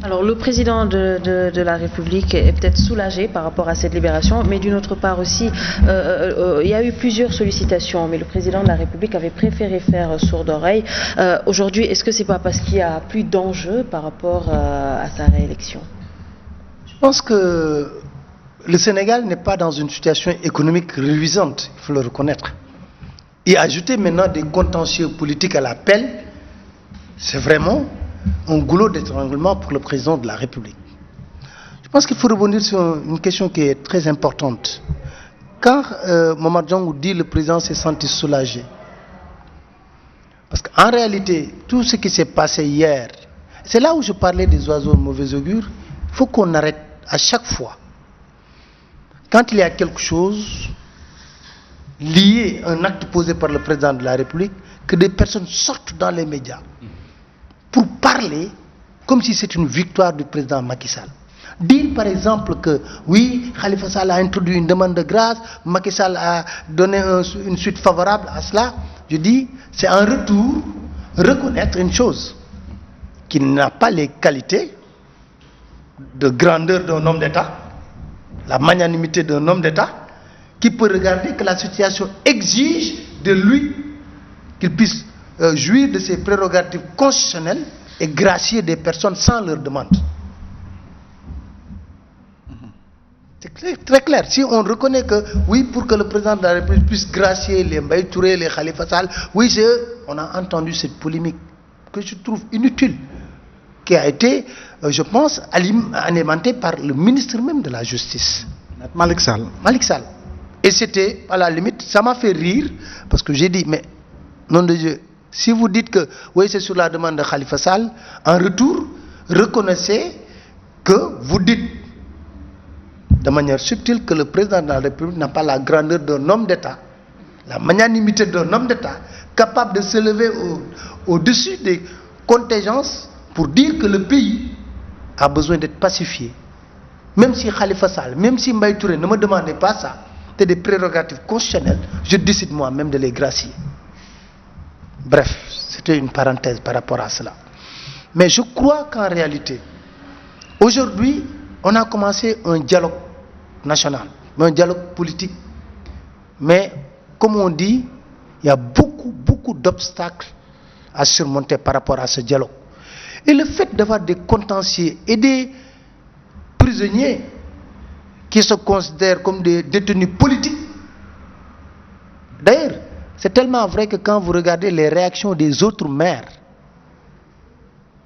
Alors, le président de la République est peut-être soulagé par rapport à cette libération, mais d'une autre part aussi, il y a eu plusieurs sollicitations, mais le président de la République avait préféré faire sourde oreille. Aujourd'hui, est-ce que c'est pas parce qu'il y a plus d'enjeux par rapport à sa réélection? Je pense que le Sénégal n'est pas dans une situation économique reluisante, il faut le reconnaître. Et ajouter maintenant des contentieux politiques à l'appel, c'est vraiment un goulot d'étranglement pour le président de la République. Je pense qu'il faut rebondir sur une question qui est très importante. Quand Mohamed Djangou dit le président s'est senti soulagé, parce qu'en réalité, tout ce qui s'est passé hier, c'est là où je parlais des oiseaux de mauvais augure, il faut qu'on arrête à chaque fois. Quand il y a quelque chose lié à un acte posé par le président de la République, que des personnes sortent dans les médias pour parler comme si c'était une victoire du président Macky Sall. Dire par exemple que oui, Khalifa Sall a introduit une demande de grâce, Macky Sall a donné une suite favorable à cela, je dis, c'est en retour reconnaître une chose, qu'il n'a pas les qualités de grandeur d'un homme d'État, la magnanimité d'un homme d'État, qui peut regarder que la situation exige de lui qu'il puisse jouir de ses prérogatives constitutionnelles et gracier des personnes sans leur demande. C'est très clair. Si on reconnaît que, oui, pour que le président de la République puisse gracier les Mbaye Touré, les Khalifa Sall, oui, c'est eux. On a entendu cette polémique que je trouve inutile, qui a été, je pense, alimentée par le ministre même de la Justice. Malick Sall. Malick Sall. Et c'était, à la limite, ça m'a fait rire, parce que j'ai dit, mais, nom de Dieu, si vous dites que, oui, c'est sur la demande de Khalifa Sall, en retour, reconnaissez que vous dites, de manière subtile, que le président de la République n'a pas la grandeur d'un homme d'État, la magnanimité d'un homme d'État, capable de se lever au-dessus des contingences pour dire que le pays a besoin d'être pacifié. Même si Khalifa Sall, même si Mbaye Touré ne me demandait pas ça, c'est des prérogatives constitutionnelles, je décide moi-même de les gracier. Bref, c'était une parenthèse par rapport à cela. Mais je crois qu'en réalité, aujourd'hui, on a commencé un dialogue national, un dialogue politique. Mais, comme on dit, il y a beaucoup d'obstacles à surmonter par rapport à ce dialogue. Et le fait d'avoir des contentieux et des prisonniers qui se considèrent comme des détenus politiques, d'ailleurs, c'est tellement vrai que quand vous regardez les réactions des autres maires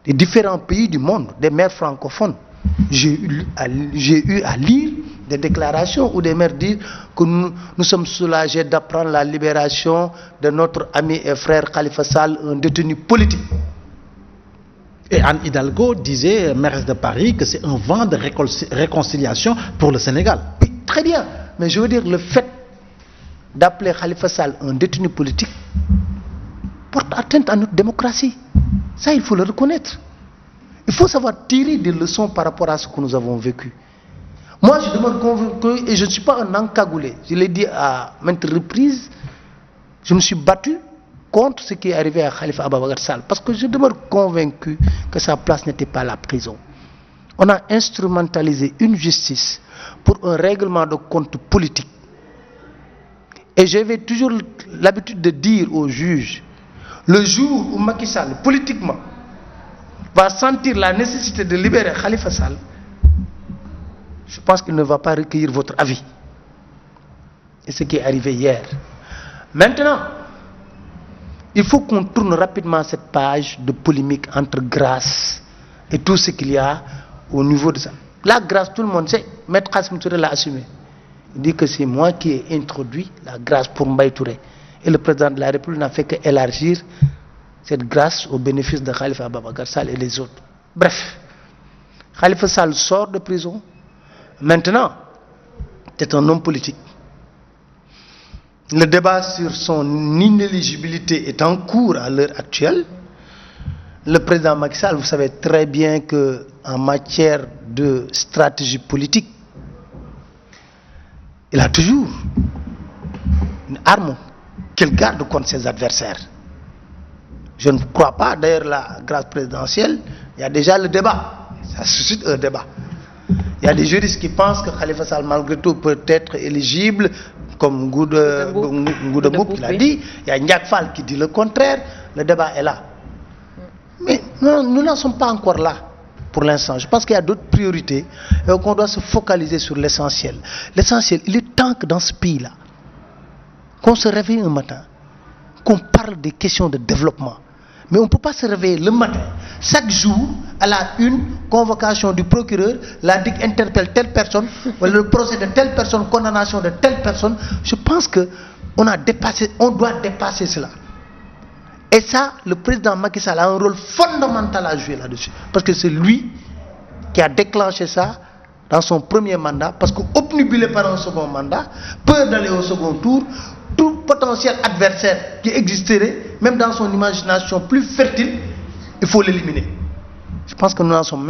des différents pays du monde, des maires francophones, j'ai eu à lire des déclarations où des maires disent que nous sommes soulagés d'apprendre la libération de notre ami et frère Khalifa Sall, un détenu politique. Et Anne Hidalgo disait, mairesse de Paris, que c'est un vent de réconciliation pour le Sénégal. Oui, très bien, mais je veux dire, le fait d'appeler Khalifa Sall un détenu politique porte atteinte à notre démocratie. Ça, il faut le reconnaître. Il faut savoir tirer des leçons par rapport à ce que nous avons vécu. Moi, je demeure convaincu, et je ne suis pas un encagoulé, je l'ai dit à maintes reprises, je me suis battu contre ce qui est arrivé à Khalifa Ababacar Sall, parce que je demeure convaincu que sa place n'était pas la prison. On a instrumentalisé une justice pour un règlement de compte politique. Et j'avais toujours l'habitude de dire aux juges, le jour où Macky Sall, politiquement, va sentir la nécessité de libérer Khalifa Sall, je pense qu'il ne va pas recueillir votre avis. Et ce qui est arrivé hier. Maintenant, il faut qu'on tourne rapidement cette page de polémique entre grâce et tout ce qu'il y a au niveau de ça. La grâce, tout le monde sait, Maître Kassim Touré l'a assumé. Il dit que c'est moi qui ai introduit la grâce pour Mbaye Touré. Et le président de la République n'a fait qu'élargir cette grâce au bénéfice de Khalifa Ababacar Sall et les autres. Bref, Khalifa Sall sort de prison. Maintenant, c'est un homme politique. Le débat sur son inéligibilité est en cours à l'heure actuelle. Le président Macky Sall, vous savez très bien qu'en matière de stratégie politique, il a toujours une arme qu'il garde contre ses adversaires. Je ne crois pas, d'ailleurs, la grâce présidentielle, il y a déjà le débat. Ça suscite un débat. Il y a des juristes qui pensent que Khalifa Sall, malgré tout, peut être éligible, comme Ngouda Mboup l'a dit. Il y a Ndiak Fall qui dit le contraire. Le débat est là. Mais non, nous n'en sommes pas encore là pour l'instant. Je pense qu'il y a d'autres priorités et qu'on doit se focaliser sur l'essentiel. L'essentiel, il est temps que dans ce pays-là, qu'on se réveille un matin, qu'on parle des questions de développement. Mais on ne peut pas se réveiller le matin, chaque jour, à la une, convocation du procureur, la DIC interpelle telle personne, le procès de telle personne, condamnation de telle personne. Je pense qu'on doit dépasser cela. Et ça, le président Macky Sall a un rôle fondamental à jouer là-dessus. Parce que c'est lui qui a déclenché ça dans son premier mandat, parce qu'obnubilé par un second mandat, peur d'aller au second tour, tout potentiel adversaire qui existerait, même dans son imagination plus fertile, il faut l'éliminer. Je pense que nous en sommes